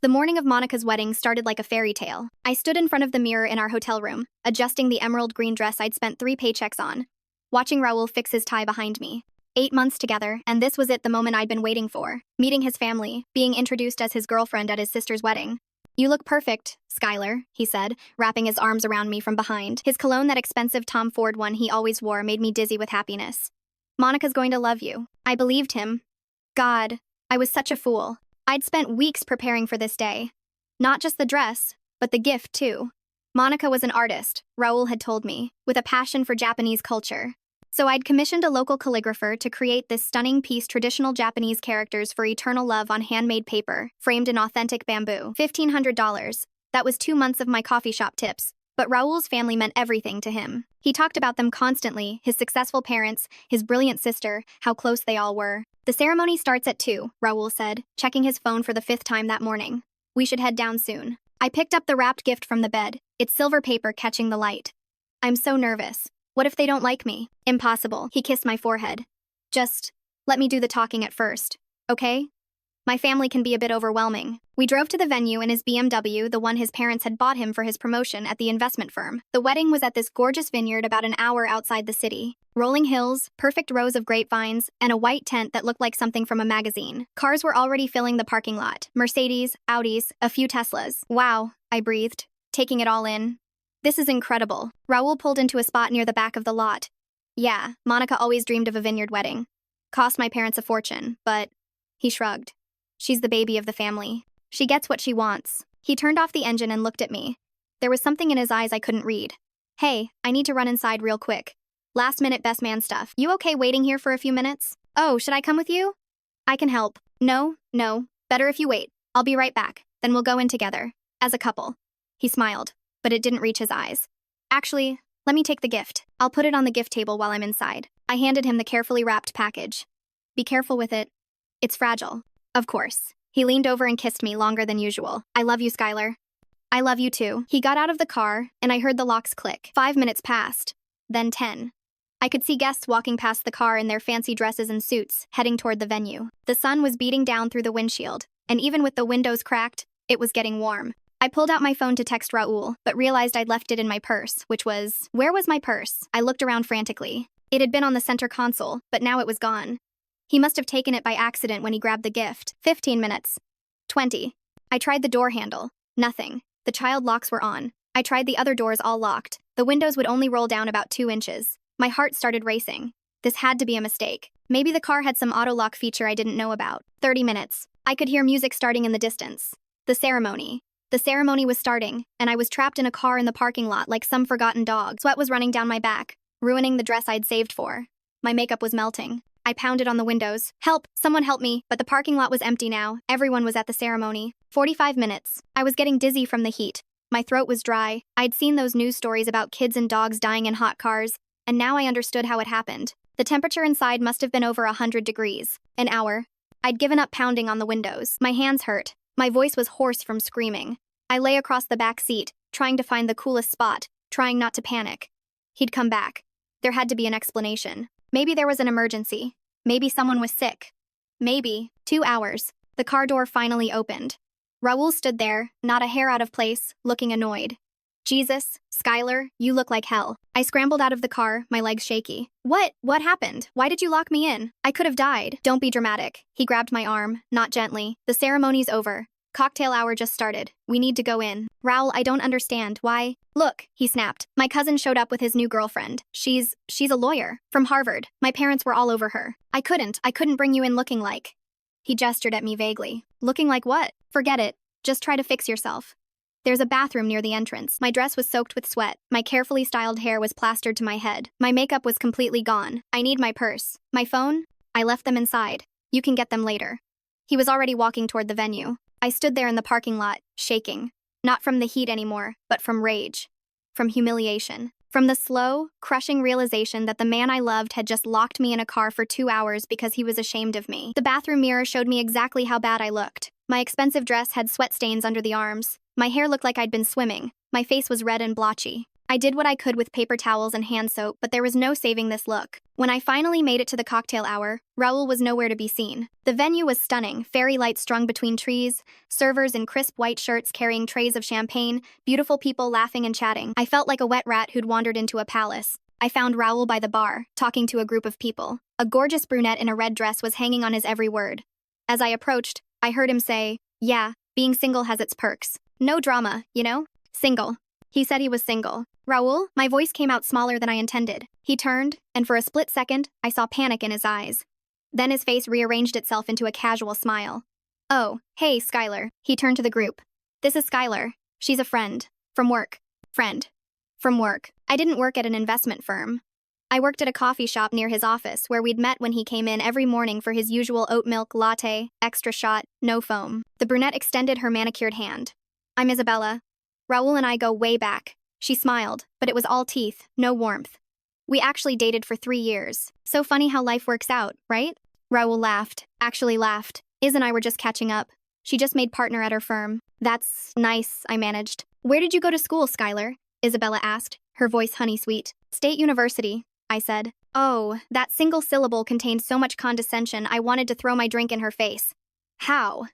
The morning of Monica's wedding started like a fairy tale. I stood in front of the mirror in our hotel room, adjusting the emerald green dress I'd spent 3 paychecks on, watching Raul fix his tie behind me. 8 months together, and this was it, the moment I'd been waiting for. Meeting his family, being introduced as his girlfriend at his sister's wedding. "You look perfect, Skylar," he said, wrapping his arms around me from behind. His cologne, that expensive Tom Ford one he always wore, made me dizzy with happiness. "Monica's going to love you." I believed him. God, I was such a fool. I'd spent weeks preparing for this day. Not just the dress, but the gift too. Monica was an artist, Raul had told me, with a passion for Japanese culture. So I'd commissioned a local calligrapher to create this stunning piece, traditional Japanese characters for eternal love on handmade paper, framed in authentic bamboo. $1,500. That was 2 months of my coffee shop tips. But Raul's family meant everything to him. He talked about them constantly, his successful parents, his brilliant sister, how close they all were. "The ceremony starts at 2, Raul said, checking his phone for the 5th time that morning. "We should head down soon." I picked up the wrapped gift from the bed, its silver paper catching the light. "I'm so nervous. What if they don't like me?" "Impossible." He kissed my forehead. "Just let me do the talking at first, okay? My family can be a bit overwhelming." We drove to the venue in his BMW, the one his parents had bought him for his promotion at the investment firm. The wedding was at this gorgeous vineyard about an hour outside the city. Rolling hills, perfect rows of grapevines, and a white tent that looked like something from a magazine. Cars were already filling the parking lot. Mercedes, Audis, a few Teslas. "Wow," I breathed, taking it all in. "This is incredible." Raul pulled into a spot near the back of the lot. "Yeah, Monica always dreamed of a vineyard wedding. Cost my parents a fortune, but..." He shrugged. "She's the baby of the family. She gets what she wants." He turned off the engine and looked at me. There was something in his eyes I couldn't read. "Hey, I need to run inside real quick. Last-minute best man stuff. You okay waiting here for a few minutes?" "Oh, should I come with you?" "I can help." No, better if you wait. I'll be right back. Then we'll go in together. As a couple." He smiled, but it didn't reach his eyes. "Actually, let me take the gift. I'll put it on the gift table while I'm inside." I handed him the carefully wrapped package. "Be careful with it. It's fragile." "Of course." He leaned over and kissed me longer than usual. "I love you, Skylar." "I love you too." He got out of the car, and I heard the locks click. 5 minutes passed. Then 10. I could see guests walking past the car in their fancy dresses and suits, heading toward the venue. The sun was beating down through the windshield, and even with the windows cracked, it was getting warm. I pulled out my phone to text Raul, but realized I'd left it in my purse, which was... Where was my purse? I looked around frantically. It had been on the center console, but now it was gone. He must have taken it by accident when he grabbed the gift. 15 minutes. 20. I tried the door handle. Nothing. The child locks were on. I tried the other doors, all locked. The windows would only roll down about 2 inches. My heart started racing. This had to be a mistake. Maybe the car had some auto-lock feature I didn't know about. 30 minutes. I could hear music starting in the distance. The ceremony. The ceremony was starting, and I was trapped in a car in the parking lot like some forgotten dog. Sweat was running down my back, ruining the dress I'd saved for. My makeup was melting. I pounded on the windows. "Help! Someone help me!" But the parking lot was empty now. Everyone was at the ceremony. 45 minutes. I was getting dizzy from the heat. My throat was dry. I'd seen those news stories about kids and dogs dying in hot cars, and now I understood how it happened. The temperature inside must have been over 100 degrees. An hour. I'd given up pounding on the windows. My hands hurt. My voice was hoarse from screaming. I lay across the back seat, trying to find the coolest spot, trying not to panic. He'd come back. There had to be an explanation. Maybe there was an emergency. Maybe someone was sick. Maybe. 2 hours. The car door finally opened. Raul stood there, not a hair out of place, looking annoyed. "Jesus, Skylar, you look like hell." I scrambled out of the car, my legs shaky. What happened? Why did you lock me in? I could have died." "Don't be dramatic." He grabbed my arm, not gently. "The ceremony's over. Cocktail hour just started. We need to go in." "Raul, I don't understand. Why?" "Look," he snapped. "My cousin showed up with his new girlfriend. She's a lawyer. From Harvard. My parents were all over her. I couldn't bring you in looking like..." He gestured at me vaguely. "Looking like what?" "Forget it. Just try to fix yourself. There's a bathroom near the entrance." My dress was soaked with sweat. My carefully styled hair was plastered to my head. My makeup was completely gone. "I need my purse. My phone? I left them inside. You can get them later." He was already walking toward the venue. I stood there in the parking lot, shaking. Not from the heat anymore, but from rage. From humiliation. From the slow, crushing realization that the man I loved had just locked me in a car for 2 hours because he was ashamed of me. The bathroom mirror showed me exactly how bad I looked. My expensive dress had sweat stains under the arms. My hair looked like I'd been swimming. My face was red and blotchy. I did what I could with paper towels and hand soap, but there was no saving this look. When I finally made it to the cocktail hour, Raul was nowhere to be seen. The venue was stunning, fairy lights strung between trees, servers in crisp white shirts carrying trays of champagne, beautiful people laughing and chatting. I felt like a wet rat who'd wandered into a palace. I found Raul by the bar, talking to a group of people. A gorgeous brunette in a red dress was hanging on his every word. As I approached, I heard him say, "Yeah, being single has its perks. No drama, you know? Single." He said he was single. "Raul?" My voice came out smaller than I intended. He turned, and for a split second, I saw panic in his eyes. Then his face rearranged itself into a casual smile. "Oh, hey, Skylar." He turned to the group. "This is Skylar. She's a friend. From work." Friend. From work. I didn't work at an investment firm. I worked at a coffee shop near his office where we'd met when he came in every morning for his usual oat milk latte, extra shot, no foam. The brunette extended her manicured hand. "I'm Isabella. Raul and I go way back." She smiled, but it was all teeth, no warmth. "We actually dated for 3 years. So funny how life works out, right?" Raul laughed, actually laughed. Iz and I were just catching up. She just made partner at her firm. "That's nice," I managed. "Where did you go to school, Skylar?" Isabella asked, her voice honey-sweet. "State University," I said. Oh, that single syllable contained so much condescension I wanted to throw my drink in her face. "How?"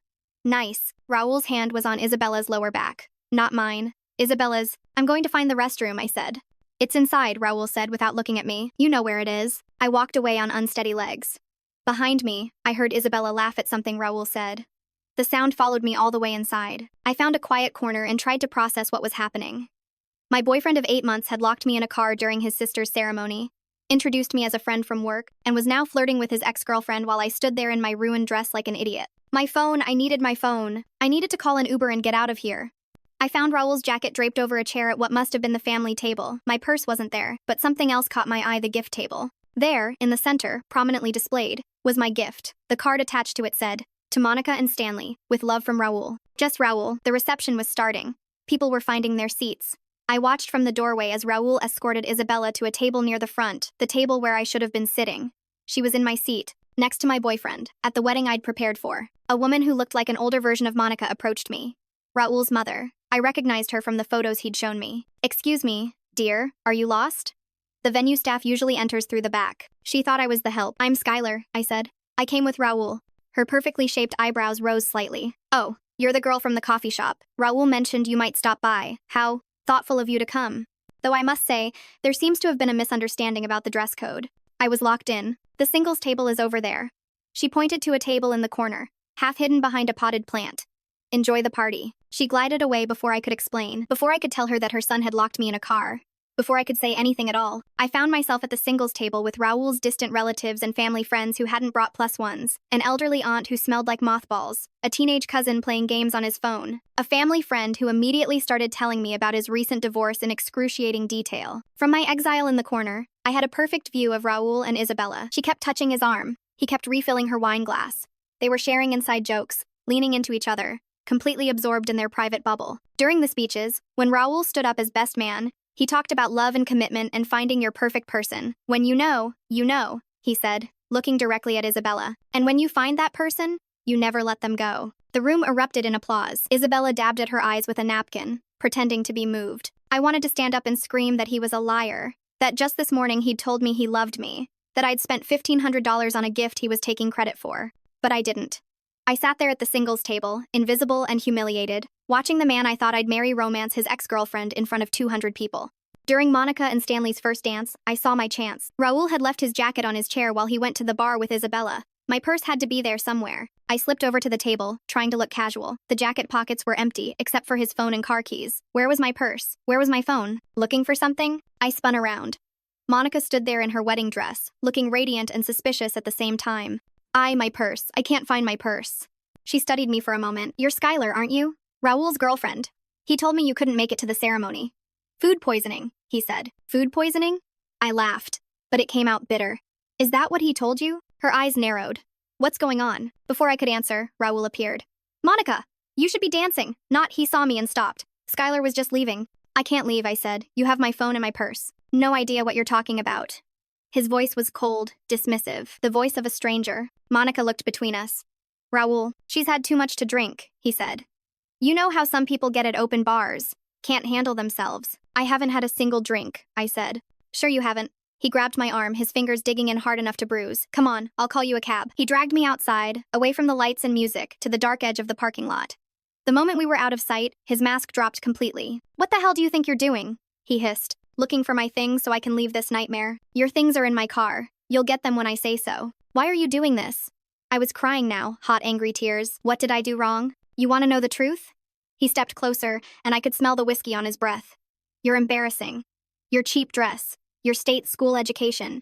"Nice." Raul's hand was on Isabella's lower back. Not mine. Isabella's. "I'm going to find the restroom," I said. "It's inside," Raul said without looking at me. "You know where it is." I walked away on unsteady legs. Behind me, I heard Isabella laugh at something Raul said. The sound followed me all the way inside. I found a quiet corner and tried to process what was happening. My boyfriend of 8 months had locked me in a car during his sister's ceremony, introduced me as a friend from work, and was now flirting with his ex-girlfriend while I stood there in my ruined dress like an idiot. My phone, I needed my phone. I needed to call an Uber and get out of here. I found Raul's jacket draped over a chair at what must have been the family table. My purse wasn't there, but something else caught my eye: the gift table. There, in the center, prominently displayed, was my gift. The card attached to it said, "To Monica and Stanley, with love from Raul." Just Raul. The reception was starting. People were finding their seats. I watched from the doorway as Raul escorted Isabella to a table near the front, the table where I should have been sitting. She was in my seat, next to my boyfriend, at the wedding I'd prepared for. A woman who looked like an older version of Monica approached me. Raul's mother. I recognized her from the photos he'd shown me. "Excuse me, dear, are you lost?" The venue staff usually enters through the back. She thought I was the help. "I'm Skylar," I said. "I came with Raul." Her perfectly shaped eyebrows rose slightly. "Oh, you're the girl from the coffee shop. Raul mentioned you might stop by. How thoughtful of you to come. Though I must say, there seems to have been a misunderstanding about the dress code. I was locked in. The singles table is over there." She pointed to a table in the corner, half hidden behind a potted plant. "Enjoy the party." She glided away before I could explain, before I could tell her that her son had locked me in a car. Before I could say anything at all, I found myself at the singles table with Raul's distant relatives and family friends who hadn't brought plus ones, an elderly aunt who smelled like mothballs, a teenage cousin playing games on his phone, a family friend who immediately started telling me about his recent divorce in excruciating detail. From my exile in the corner, I had a perfect view of Raul and Isabella. She kept touching his arm. He kept refilling her wine glass. They were sharing inside jokes, leaning into each other, completely absorbed in their private bubble. During the speeches, when Raul stood up as best man, he talked about love and commitment and finding your perfect person. "When you know, he said, looking directly at Isabella. "And when you find that person, you never let them go." The room erupted in applause. Isabella dabbed at her eyes with a napkin, pretending to be moved. I wanted to stand up and scream that he was a liar, that just this morning he'd told me he loved me, that I'd spent $1,500 on a gift he was taking credit for. But I didn't. I sat there at the singles table, invisible and humiliated, watching the man I thought I'd marry romance his ex-girlfriend in front of 200 people. During Monica and Stanley's first dance, I saw my chance. Raul had left his jacket on his chair while he went to the bar with Isabella. My purse had to be there somewhere. I slipped over to the table, trying to look casual. The jacket pockets were empty, except for his phone and car keys. Where was my purse? Where was my phone? Looking for something? I spun around. Monica stood there in her wedding dress, looking radiant and suspicious at the same time. My purse. I can't find my purse." She studied me for a moment. "You're Skylar, aren't you? Raul's girlfriend. He told me you couldn't make it to the ceremony." "Food poisoning," he said. "Food poisoning?" I laughed, but it came out bitter. "Is that what he told you?" Her eyes narrowed. "What's going on?" Before I could answer, Raul appeared. "Monica, you should be dancing." Not he saw me and stopped. "Skylar was just leaving." "I can't leave," I said. "You have my phone and my purse." "No idea what you're talking about." His voice was cold, dismissive, the voice of a stranger. Monica looked between us. "Raul, she's had too much to drink," he said. "You know how some people get at open bars. can't handle themselves. I haven't had a single drink, I said. Sure you haven't. He grabbed my arm, his fingers digging in hard enough to bruise. Come on, I'll call you a cab. He dragged me outside, away from the lights and music, to the dark edge of the parking lot. The moment we were out of sight, his mask dropped completely. What the hell do you think you're doing? He hissed. Looking for my things so I can leave this nightmare. Your things are in my car. You'll get them when I say so. Why are you doing this? I was crying now, hot, angry tears. What did I do wrong? You want to know the truth? He stepped closer, and I could smell the whiskey on his breath. You're embarrassing. Your cheap dress. Your state school education.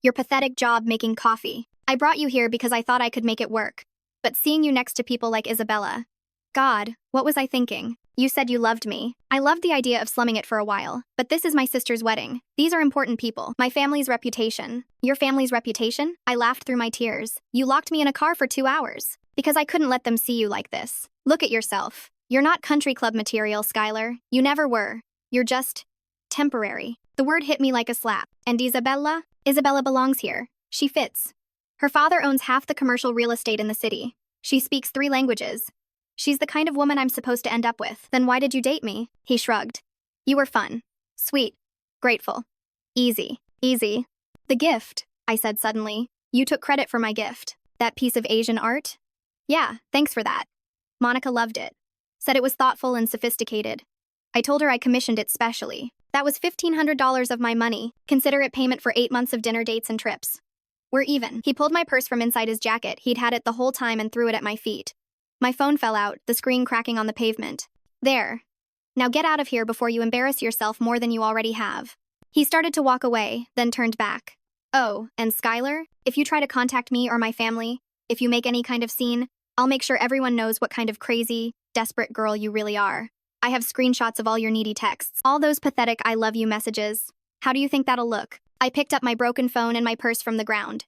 Your pathetic job making coffee. I brought you here because I thought I could make it work. But seeing you next to people like Isabella. God, what was I thinking? You said you loved me. I loved the idea of slumming it for a while, but this is my sister's wedding. These are important people. My family's reputation. Your family's reputation? I laughed through my tears. You locked me in a car for 2 hours. Because I couldn't let them see you like this. Look at yourself. You're not country club material, Skylar. You never were. You're just temporary. The word hit me like a slap. And Isabella? Isabella belongs here. She fits. Her father owns half the commercial real estate in the city. She speaks 3 languages. She's the kind of woman I'm supposed to end up with. Then why did you date me? He shrugged. You were fun. Sweet. Grateful. Easy. Easy. The gift, I said suddenly. You took credit for my gift. That piece of Asian art? Yeah, thanks for that. Monica loved it. Said it was thoughtful and sophisticated. I told her I commissioned it specially. That was $1,500 of my money. Consider it payment for 8 months of dinner dates and trips. We're even. He pulled my purse from inside his jacket. He'd had it the whole time and threw it at my feet. My phone fell out, the screen cracking on the pavement. There. Now get out of here before you embarrass yourself more than you already have. He started to walk away, then turned back. Oh, and Skylar, if you try to contact me or my family, if you make any kind of scene, I'll make sure everyone knows what kind of crazy, desperate girl you really are. I have screenshots of all your needy texts, all those pathetic I love you messages. How do you think that'll look? I picked up my broken phone and my purse from the ground.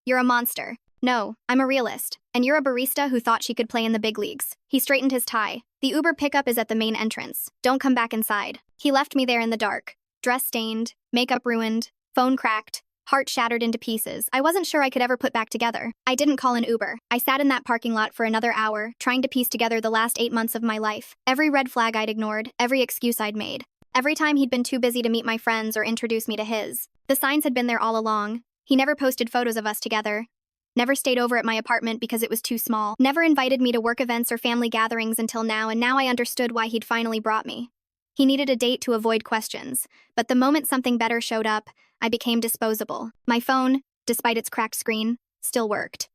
You're a monster. No, I'm a realist. And you're a barista who thought she could play in the big leagues. He straightened his tie. The Uber pickup is at the main entrance. Don't come back inside. He left me there in the dark. Dress stained, makeup ruined, phone cracked, heart shattered into pieces. I wasn't sure I could ever put back together. I didn't call an Uber. I sat in that parking lot for another hour, trying to piece together the last 8 months of my life. Every red flag I'd ignored, every excuse I'd made. Every time he'd been too busy to meet my friends or introduce me to his. The signs had been there all along. He never posted photos of us together. Never stayed over at my apartment because it was too small. Never invited me to work events or family gatherings until now, and now I understood why he'd finally brought me. He needed a date to avoid questions, but the moment something better showed up, I became disposable. My phone, despite its cracked screen, still worked.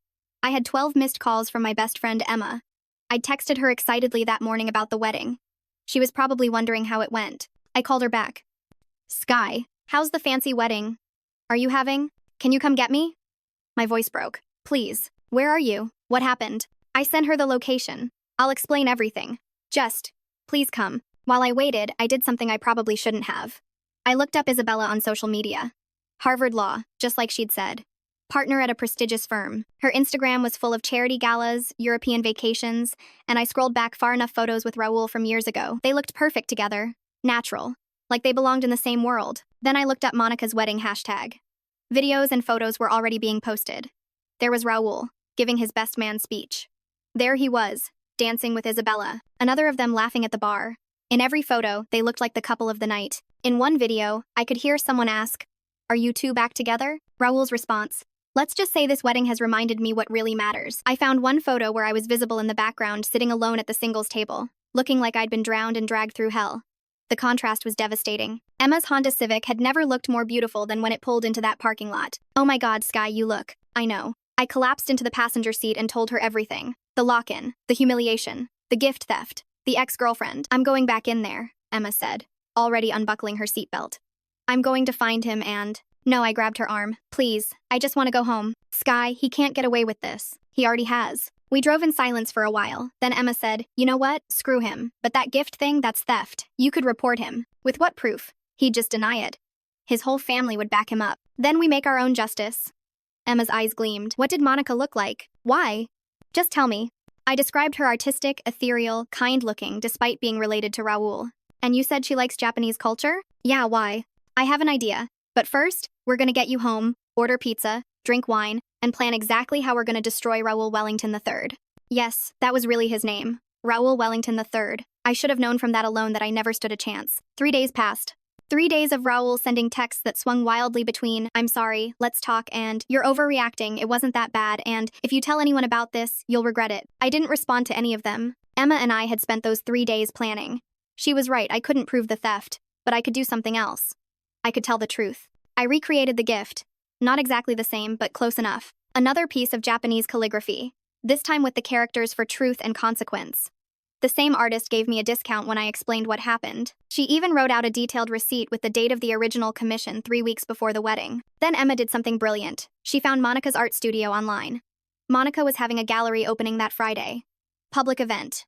I had 12 missed calls from my best friend Emma. I'd texted her excitedly that morning about the wedding. She was probably wondering how it went. I called her back. Sky, how's the fancy wedding? Are you having? Can you come get me? My voice broke. Please, where are you? What happened? I sent her the location. I'll explain everything. Just, please come. While I waited, I did something I probably shouldn't have. I looked up Isabella on social media. Harvard Law, just like she'd said. Partner at a prestigious firm. Her Instagram was full of charity galas, European vacations, and I scrolled back far enough photos with Raul from years ago. They looked perfect together. Natural. Like they belonged in the same world. Then I looked up Monica's wedding hashtag. Videos and photos were already being posted. There was Raul, giving his best man speech. There he was, dancing with Isabella, another of them laughing at the bar. In every photo, they looked like the couple of the night. In one video, I could hear someone ask, "Are you two back together?" Raul's response, "Let's just say this wedding has reminded me what really matters." I found one photo where I was visible in the background sitting alone at the singles table, looking like I'd been drowned and dragged through hell. The contrast was devastating. Emma's Honda Civic had never looked more beautiful than when it pulled into that parking lot. Oh my God, Sky, you look. I know. I collapsed into the passenger seat and told her everything. The lock-in, the humiliation, the gift theft, the ex-girlfriend. I'm going back in there, Emma said, already unbuckling her seatbelt. I'm going to find him and... No, I grabbed her arm. Please, I just want to go home. Sky, he can't get away with this. He already has. We drove in silence for a while. Then Emma said, you know what? Screw him. But that gift thing, that's theft. You could report him. With what proof? He'd just deny it. His whole family would back him up. Then we make our own justice. Emma's eyes gleamed. What did Monica look like? Why? Just tell me. I described her artistic, ethereal, kind-looking, despite being related to Raul. And you said she likes Japanese culture? Yeah, why? I have an idea. But first, we're gonna get you home, order pizza, drink wine, and plan exactly how we're gonna destroy Raul Wellington III. Yes, that was really his name. Raul Wellington III. I should have known from that alone that I never stood a chance. 3 days passed. 3 days of Raul sending texts that swung wildly between, "I'm sorry, let's talk," and "You're overreacting, it wasn't that bad," and "If you tell anyone about this, you'll regret it." I didn't respond to any of them. Emma and I had spent those 3 days planning. She was right, I couldn't prove the theft, but I could do something else. I could tell the truth. I recreated the gift. Not exactly the same, but close enough. Another piece of Japanese calligraphy, this time with the characters for truth and consequence. The same artist gave me a discount when I explained what happened. She even wrote out a detailed receipt with the date of the original commission 3 weeks before the wedding. Then Emma did something brilliant. She found Monica's art studio online. Monica was having a gallery opening that Friday. Public event.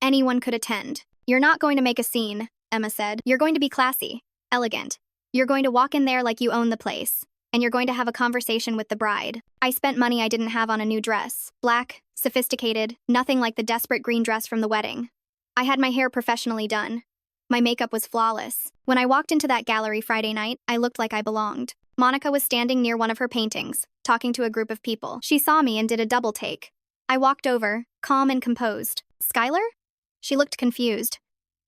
Anyone could attend. "You're not going to make a scene," Emma said. "You're going to be classy, elegant. You're going to walk in there like you own the place. And you're going to have a conversation with the bride." I spent money I didn't have on a new dress. Black, sophisticated, nothing like the desperate green dress from the wedding. I had my hair professionally done. My makeup was flawless. When I walked into that gallery Friday night, I looked like I belonged. Monica was standing near one of her paintings, talking to a group of people. She saw me and did a double take. I walked over, calm and composed. "Skylar?" She looked confused.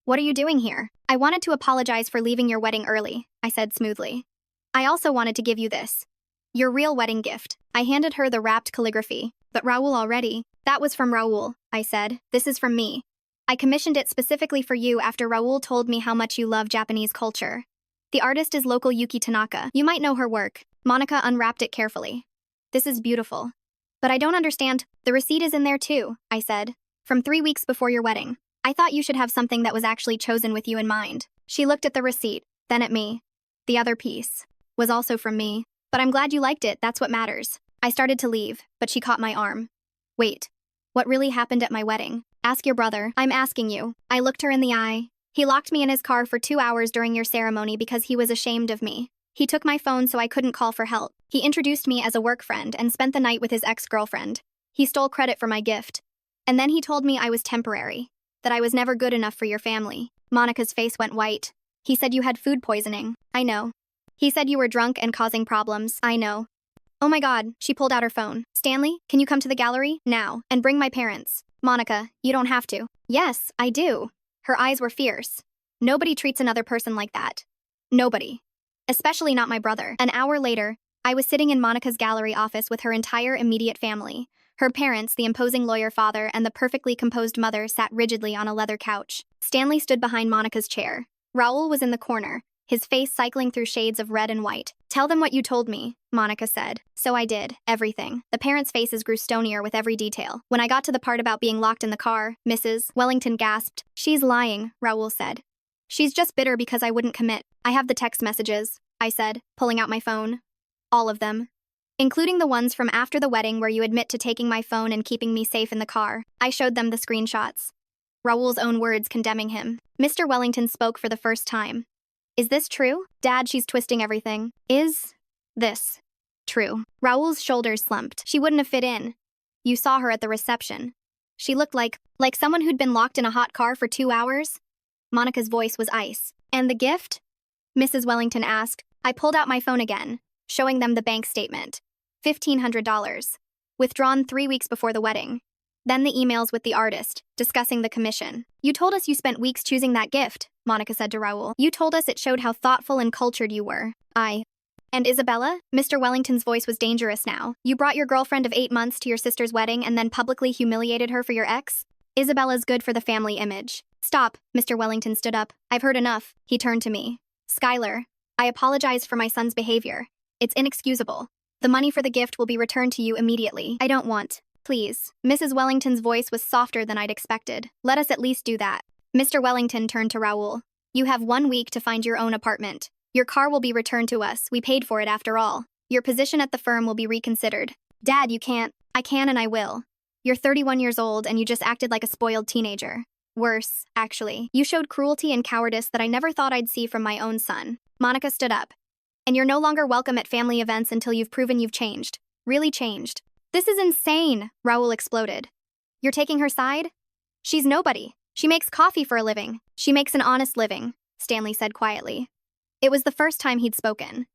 "What are you doing here?" "I wanted to apologize for leaving your wedding early," I said smoothly. "I also wanted to give you this. Your real wedding gift." I handed her the wrapped calligraphy. "But Raul already." "That was from Raul," I said. "This is from me. I commissioned it specifically for you after Raul told me how much you love Japanese culture. The artist is local Yuki Tanaka. You might know her work." Monica unwrapped it carefully. "This is beautiful. But I don't understand." "The receipt is in there too," I said. "From 3 weeks before your wedding. I thought you should have something that was actually chosen with you in mind." She looked at the receipt, then at me. "The other piece was also from me. But I'm glad you liked it, that's what matters." I started to leave, but she caught my arm. "Wait. What really happened at my wedding? Ask your brother." "I'm asking you." I looked her in the eye. "He locked me in his car for 2 hours during your ceremony because he was ashamed of me. He took my phone so I couldn't call for help. He introduced me as a work friend and spent the night with his ex-girlfriend. He stole credit for my gift. And then he told me I was temporary, that I was never good enough for your family." Monica's face went white. "He said you had food poisoning." "I know. He said you were drunk and causing problems." "I know." "Oh my God," she pulled out her phone. "Stanley, can you come to the gallery? Now. And bring my parents." "Monica, you don't have to." "Yes, I do." Her eyes were fierce. "Nobody treats another person like that. Nobody. Especially not my brother." An hour later, I was sitting in Monica's gallery office with her entire immediate family. Her parents, the imposing lawyer father, and the perfectly composed mother sat rigidly on a leather couch. Stanley stood behind Monica's chair. Raul was in the corner, his face cycling through shades of red and white. "Tell them what you told me," Monica said. So I did. Everything. The parents' faces grew stonier with every detail. When I got to the part about being locked in the car, Mrs. Wellington gasped. "She's lying," Raul said. "She's just bitter because I wouldn't commit." "I have the text messages," I said, pulling out my phone. "All of them. Including the ones from after the wedding where you admit to taking my phone and keeping me safe in the car." I showed them the screenshots. Raul's own words condemning him. Mr. Wellington spoke for the first time. "Is this true?" "Dad, she's twisting everything." "Is this true?" Raul's shoulders slumped. "She wouldn't have fit in. You saw her at the reception. She looked like someone who'd been locked in a hot car for 2 hours." Monica's voice was ice. "And the gift?" Mrs. Wellington asked. I pulled out my phone again, showing them the bank statement. $1,500. Withdrawn 3 weeks before the wedding. Then the emails with the artist, discussing the commission. "You told us you spent weeks choosing that gift," Monica said to Raul. "You told us it showed how thoughtful and cultured you were." "And Isabella?" Mr. Wellington's voice was dangerous now. "You brought your girlfriend of 8 months to your sister's wedding and then publicly humiliated her for your ex? Isabella's good for the family image." "Stop," Mr. Wellington stood up. "I've heard enough." He turned to me. "Skylar, I apologize for my son's behavior. It's inexcusable. The money for the gift will be returned to you immediately." "I don't want. Please." Mrs. Wellington's voice was softer than I'd expected. "Let us at least do that." Mr. Wellington turned to Raul. "You have 1 week to find your own apartment. Your car will be returned to us. We paid for it after all. Your position at the firm will be reconsidered." "Dad, you can't." "I can and I will. You're 31 years old and you just acted like a spoiled teenager. Worse, actually. You showed cruelty and cowardice that I never thought I'd see from my own son." Monica stood up. "And you're no longer welcome at family events until you've proven you've changed. Really changed." "This is insane," Raul exploded. "You're taking her side? She's nobody. She makes coffee for a living." "She makes an honest living," Stanley said quietly. It was the first time he'd spoken.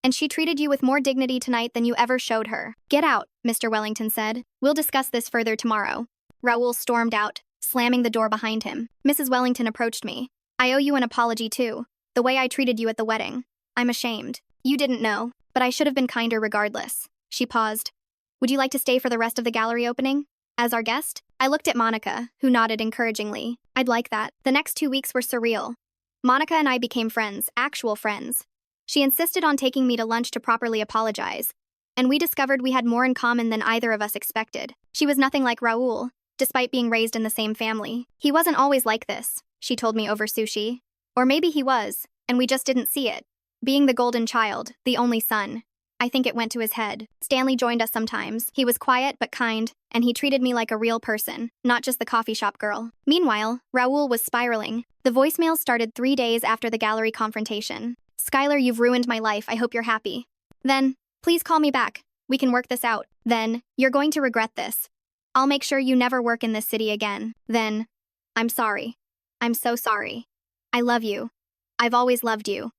"And she treated you with more dignity tonight than you ever showed her." "Get out," Mr. Wellington said. "We'll discuss this further tomorrow." Raul stormed out. slamming the door behind him. Mrs. Wellington approached me. I owe you an apology too. The way I treated you at the wedding. I'm ashamed. You didn't know, but I should have been kinder regardless. She paused. Would you like to stay for the rest of the gallery opening? As our guest? I looked at Monica, who nodded encouragingly. I'd like that. The next 2 weeks were surreal. Monica and I became friends, actual friends. She insisted on taking me to lunch to properly apologize, and we discovered we had more in common than either of us expected. She was nothing like Raul, despite being raised in the same family. He wasn't always like this, she told me over sushi. Or maybe he was, and we just didn't see it. Being the golden child, the only son. I think it went to his head. Stanley joined us sometimes. He was quiet but kind, and he treated me like a real person, not just the coffee shop girl. Meanwhile, Raul was spiraling. The voicemail started 3 days after the gallery confrontation. Skylar, you've ruined my life. I hope you're happy. Then, please call me back. We can work this out. Then, you're going to regret this. I'll make sure you never work in this city again. Then, I'm sorry. I'm so sorry. I love you. I've always loved you.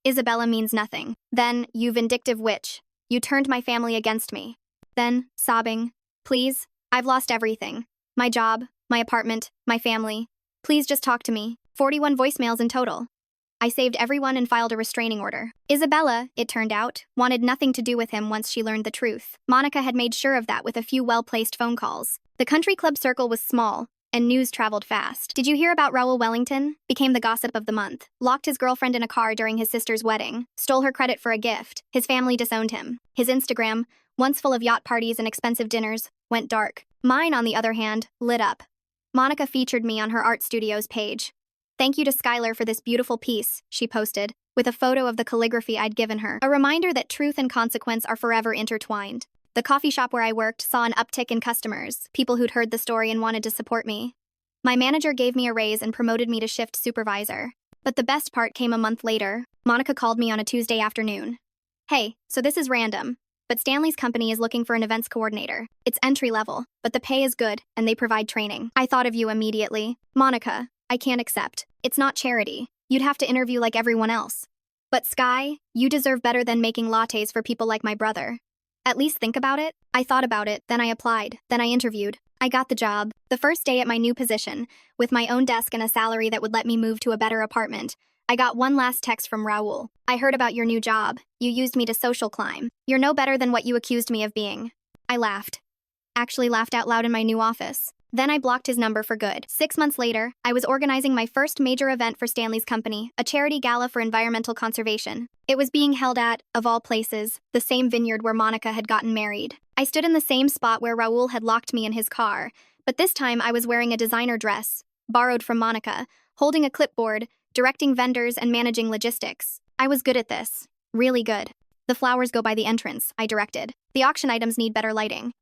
Isabella means nothing. Then, you vindictive witch. You turned my family against me. Then, sobbing, please, I've lost everything. My job, my apartment, my family. Please just talk to me. 41 voicemails in total. I saved everyone and filed a restraining order. Isabella, it turned out, wanted nothing to do with him once she learned the truth. Monica had made sure of that with a few well-placed phone calls. The country club circle was small, and news traveled fast. Did you hear about Raul Wellington? Became the gossip of the month. Locked his girlfriend in a car during his sister's wedding. Stole her credit for a gift. His family disowned him. His Instagram, once full of yacht parties and expensive dinners, went dark. Mine, on the other hand, lit up. Monica featured me on her art studio's page. Thank you to Skylar for this beautiful piece, she posted, with a photo of the calligraphy I'd given her. A reminder that truth and consequence are forever intertwined. The coffee shop where I worked saw an uptick in customers, people who'd heard the story and wanted to support me. My manager gave me a raise and promoted me to shift supervisor. But the best part came a month later. Monica called me on a Tuesday afternoon. Hey, so this is random, but Stanley's company is looking for an events coordinator. It's entry level, but the pay is good, and they provide training. I thought of you immediately. Monica, I can't accept. It's not charity. You'd have to interview like everyone else. But Sky, you deserve better than making lattes for people like my brother. At least think about it. I thought about it, then I applied, then I interviewed. I got the job. The first day at my new position, with my own desk and a salary that would let me move to a better apartment, I got one last text from Raul. I heard about your new job. You used me to social climb. You're no better than what you accused me of being. I laughed. Actually laughed out loud in my new office. Then I blocked his number for good. 6 months later, I was organizing my first major event for Stanley's company, a charity gala for environmental conservation. It was being held at, of all places, the same vineyard where Monica had gotten married. I stood in the same spot where Raul had locked me in his car, but this time I was wearing a designer dress, borrowed from Monica, holding a clipboard, directing vendors and managing logistics. I was good at this. Really good. The flowers go by the entrance, I directed. The auction items need better lighting.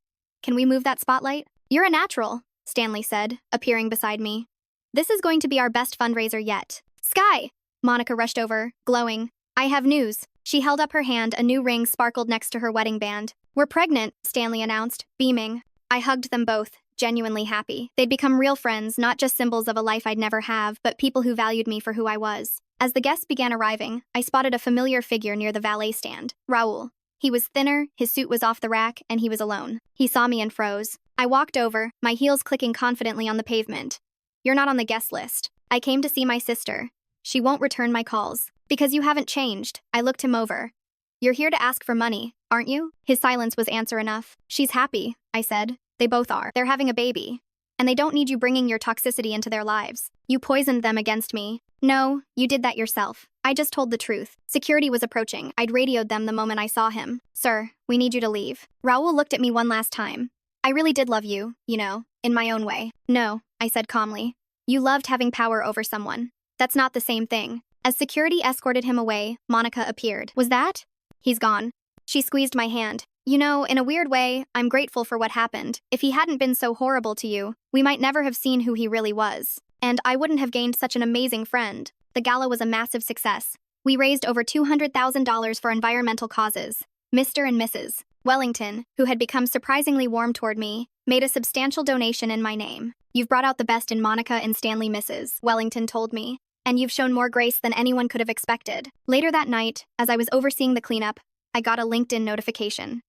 Can we move that spotlight? You're a natural, Stanley said, appearing beside me. This is going to be our best fundraiser yet. Sky! Monica rushed over, glowing. I have news. She held up her hand, a new ring sparkled next to her wedding band. We're pregnant, Stanley announced, beaming. I hugged them both, genuinely happy. They'd become real friends, not just symbols of a life I'd never have, but people who valued me for who I was. As the guests began arriving, I spotted a familiar figure near the valet stand, Raul. He was thinner, his suit was off the rack, and he was alone. He saw me and froze. I walked over, my heels clicking confidently on the pavement. You're not on the guest list. I came to see my sister. She won't return my calls. Because you haven't changed. I looked him over. You're here to ask for money, aren't you? His silence was answer enough. She's happy, I said. They both are. They're having a baby. And they don't need you bringing your toxicity into their lives. You poisoned them against me. No, you did that yourself. I just told the truth. Security was approaching. I'd radioed them the moment I saw him. Sir, we need you to leave. Raul looked at me one last time. I really did love you, in my own way. No, I said calmly. You loved having power over someone. That's not the same thing. As security escorted him away, Monica appeared. Was that? He's gone. She squeezed my hand. In a weird way, I'm grateful for what happened. If he hadn't been so horrible to you, we might never have seen who he really was. And I wouldn't have gained such an amazing friend. The gala was a massive success. We raised over $200,000 for environmental causes. Mr. and Mrs. Wellington, who had become surprisingly warm toward me, made a substantial donation in my name. You've brought out the best in Monica and Stanley, Mrs. Wellington told me. And you've shown more grace than anyone could have expected. Later that night, as I was overseeing the cleanup, I got a LinkedIn notification.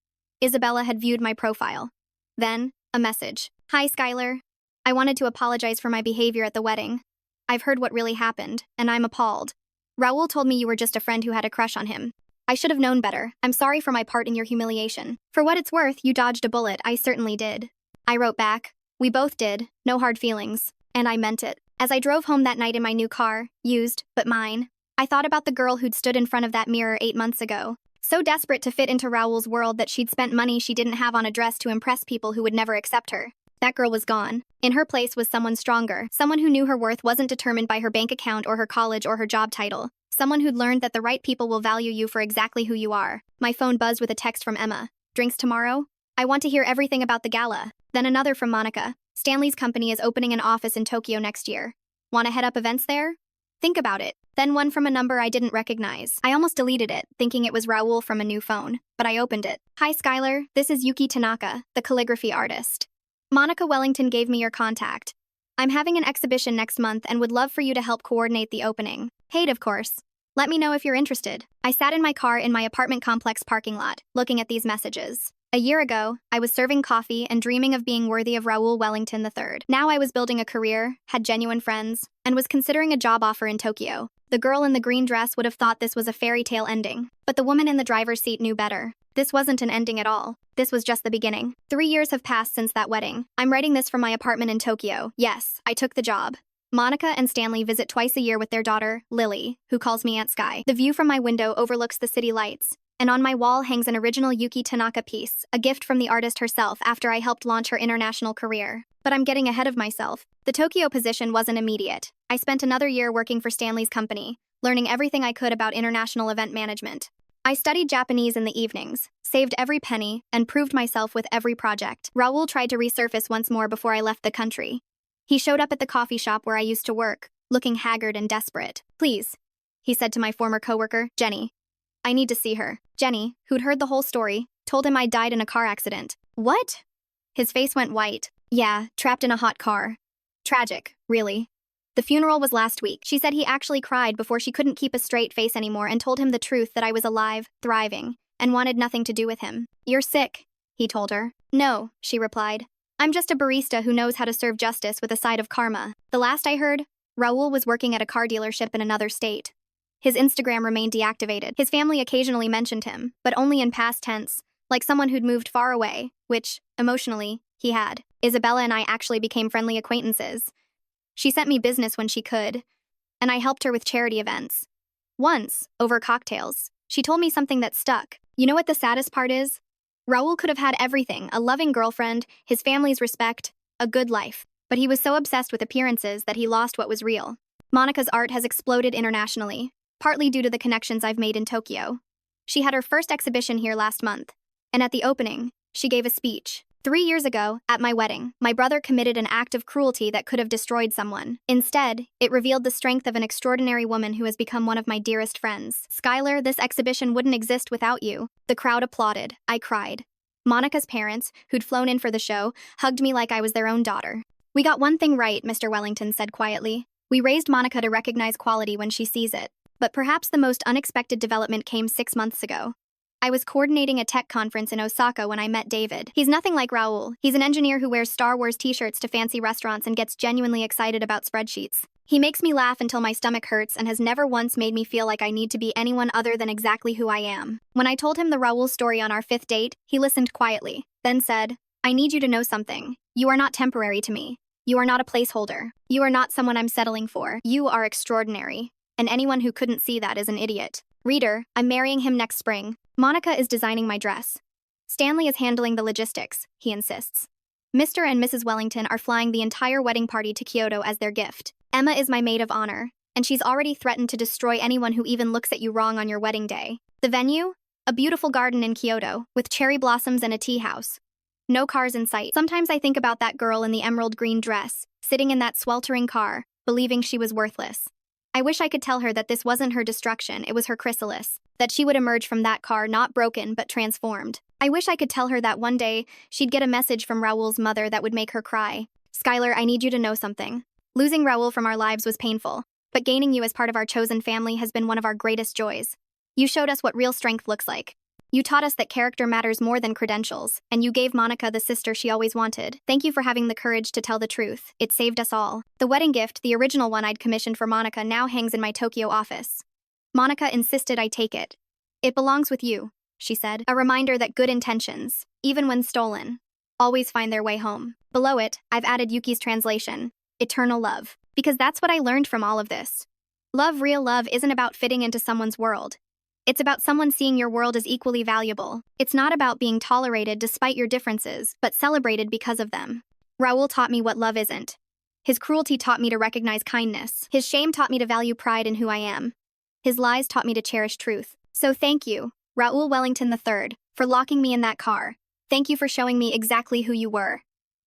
Isabella had viewed my profile. Then, a message. Hi, Skylar. I wanted to apologize for my behavior at the wedding. I've heard what really happened, and I'm appalled. Raul told me you were just a friend who had a crush on him. I should have known better. I'm sorry for my part in your humiliation. For what it's worth, you dodged a bullet. I certainly did. I wrote back. We both did. No hard feelings. And I meant it. As I drove home that night in my new car, used, but mine, I thought about the girl who'd stood in front of that mirror 8 months ago. So desperate to fit into Raul's world that she'd spent money she didn't have on a dress to impress people who would never accept her. That girl was gone. In her place was someone stronger, someone who knew her worth wasn't determined by her bank account or her college or her job title. Someone who'd learned that the right people will value you for exactly who you are. My phone buzzed with a text from Emma. Drinks tomorrow? I want to hear everything about the gala. Then another from Monica. Stanley's company is opening an office in Tokyo next year. Want to head up events there? Think about it. Then one from a number I didn't recognize. I almost deleted it, thinking it was Raul from a new phone. But I opened it. Hi Skylar, this is Yuki Tanaka, the calligraphy artist. Monica Wellington gave me your contact. I'm having an exhibition next month and would love for you to help coordinate the opening. Paid, of course. Let me know if you're interested. I sat in my car in my apartment complex parking lot, looking at these messages. A year ago, I was serving coffee and dreaming of being worthy of Raul Wellington III. Now I was building a career, had genuine friends, and was considering a job offer in Tokyo. The girl in the green dress would have thought this was a fairy tale ending, but the woman in the driver's seat knew better. This wasn't an ending at all. This was just the beginning. 3 years have passed since that wedding. I'm writing this from my apartment in Tokyo. Yes, I took the job. Monica and Stanley visit twice a year with their daughter, Lily, who calls me Aunt Sky. The view from my window overlooks the city lights, and on my wall hangs an original Yuki Tanaka piece, a gift from the artist herself after I helped launch her international career. But I'm getting ahead of myself. The Tokyo position wasn't immediate. I spent another year working for Stanley's company, learning everything I could about international event management. I studied Japanese in the evenings, saved every penny, and proved myself with every project. Raul tried to resurface once more before I left the country. He showed up at the coffee shop where I used to work, looking haggard and desperate. Please, he said to my former coworker, Jenny. I need to see her. Jenny, who'd heard the whole story, told him I'd died in a car accident. What? His face went white. Yeah, trapped in a hot car. Tragic, really. The funeral was last week. She said he actually cried before she couldn't keep a straight face anymore and told him the truth that I was alive, thriving, and wanted nothing to do with him. You're sick, he told her. No, she replied. I'm just a barista who knows how to serve justice with a side of karma. The last I heard, Raul was working at a car dealership in another state. His Instagram remained deactivated. His family occasionally mentioned him, but only in past tense, like someone who'd moved far away, which, emotionally, he had. Isabella and I actually became friendly acquaintances. She sent me business when she could, and I helped her with charity events. Once, over cocktails, she told me something that stuck. You know what the saddest part is? Raul could have had everything, a loving girlfriend, his family's respect, a good life. But he was so obsessed with appearances that he lost what was real. Monica's art has exploded internationally, partly due to the connections I've made in Tokyo. She had her first exhibition here last month, and at the opening, she gave a speech. 3 years ago, at my wedding, my brother committed an act of cruelty that could have destroyed someone. Instead, it revealed the strength of an extraordinary woman who has become one of my dearest friends. Skylar, this exhibition wouldn't exist without you. The crowd applauded. I cried. Monica's parents, who'd flown in for the show, hugged me like I was their own daughter. We got one thing right, Mr. Wellington said quietly. We raised Monica to recognize quality when she sees it. But perhaps the most unexpected development came 6 months ago. I was coordinating a tech conference in Osaka when I met David. He's nothing like Raul. He's an engineer who wears Star Wars t-shirts to fancy restaurants and gets genuinely excited about spreadsheets. He makes me laugh until my stomach hurts and has never once made me feel like I need to be anyone other than exactly who I am. When I told him the Raul story on our 5th date, he listened quietly, then said, I need you to know something. You are not temporary to me. You are not a placeholder. You are not someone I'm settling for. You are extraordinary. And anyone who couldn't see that is an idiot. Reader, I'm marrying him next spring. Monica is designing my dress. Stanley is handling the logistics, he insists. Mr. and Mrs. Wellington are flying the entire wedding party to Kyoto as their gift. Emma is my maid of honor, and she's already threatened to destroy anyone who even looks at you wrong on your wedding day. The venue? A beautiful garden in Kyoto, with cherry blossoms and a tea house. No cars in sight. Sometimes I think about that girl in the emerald green dress, sitting in that sweltering car, believing she was worthless. I wish I could tell her that this wasn't her destruction, it was her chrysalis, that she would emerge from that car not broken but transformed. I wish I could tell her that one day she'd get a message from Raul's mother that would make her cry. Skylar, I need you to know something. Losing Raul from our lives was painful, but gaining you as part of our chosen family has been one of our greatest joys. You showed us what real strength looks like. You taught us that character matters more than credentials, and you gave Monica the sister she always wanted. Thank you for having the courage to tell the truth. It saved us all. The wedding gift, the original one I'd commissioned for Monica, now hangs in my Tokyo office. Monica insisted I take it. It belongs with you, she said, a reminder that good intentions, even when stolen, always find their way home. Below it, I've added Yuki's translation, eternal love, because that's what I learned from all of this. Real love isn't about fitting into someone's world. It's about someone seeing your world as equally valuable. It's not about being tolerated despite your differences, but celebrated because of them. Raul taught me what love isn't. His cruelty taught me to recognize kindness. His shame taught me to value pride in who I am. His lies taught me to cherish truth. So thank you, Raul Wellington III, for locking me in that car. Thank you for showing me exactly who you were.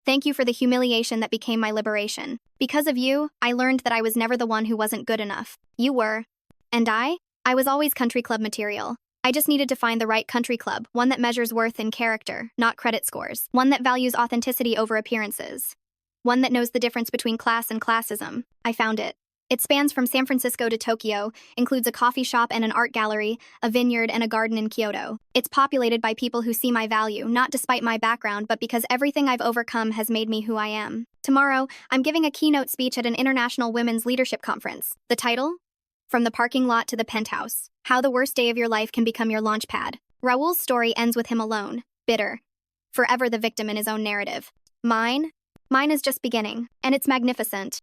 Thank you for the humiliation that became my liberation. Because of you, I learned that I was never the one who wasn't good enough. You were. And I was always country club material. I just needed to find the right country club, one that measures worth in character, not credit scores, one that values authenticity over appearances, one that knows the difference between class and classism. I found it. It spans from San Francisco to Tokyo, includes a coffee shop and an art gallery, a vineyard and a garden in Kyoto. It's populated by people who see my value, not despite my background, but because everything I've overcome has made me who I am. Tomorrow, I'm giving a keynote speech at an international women's leadership conference. The title? From the parking lot to the penthouse. How the worst day of your life can become your launch pad. Raul's story ends with him alone, bitter, forever the victim in his own narrative. Mine is just beginning, and it's magnificent.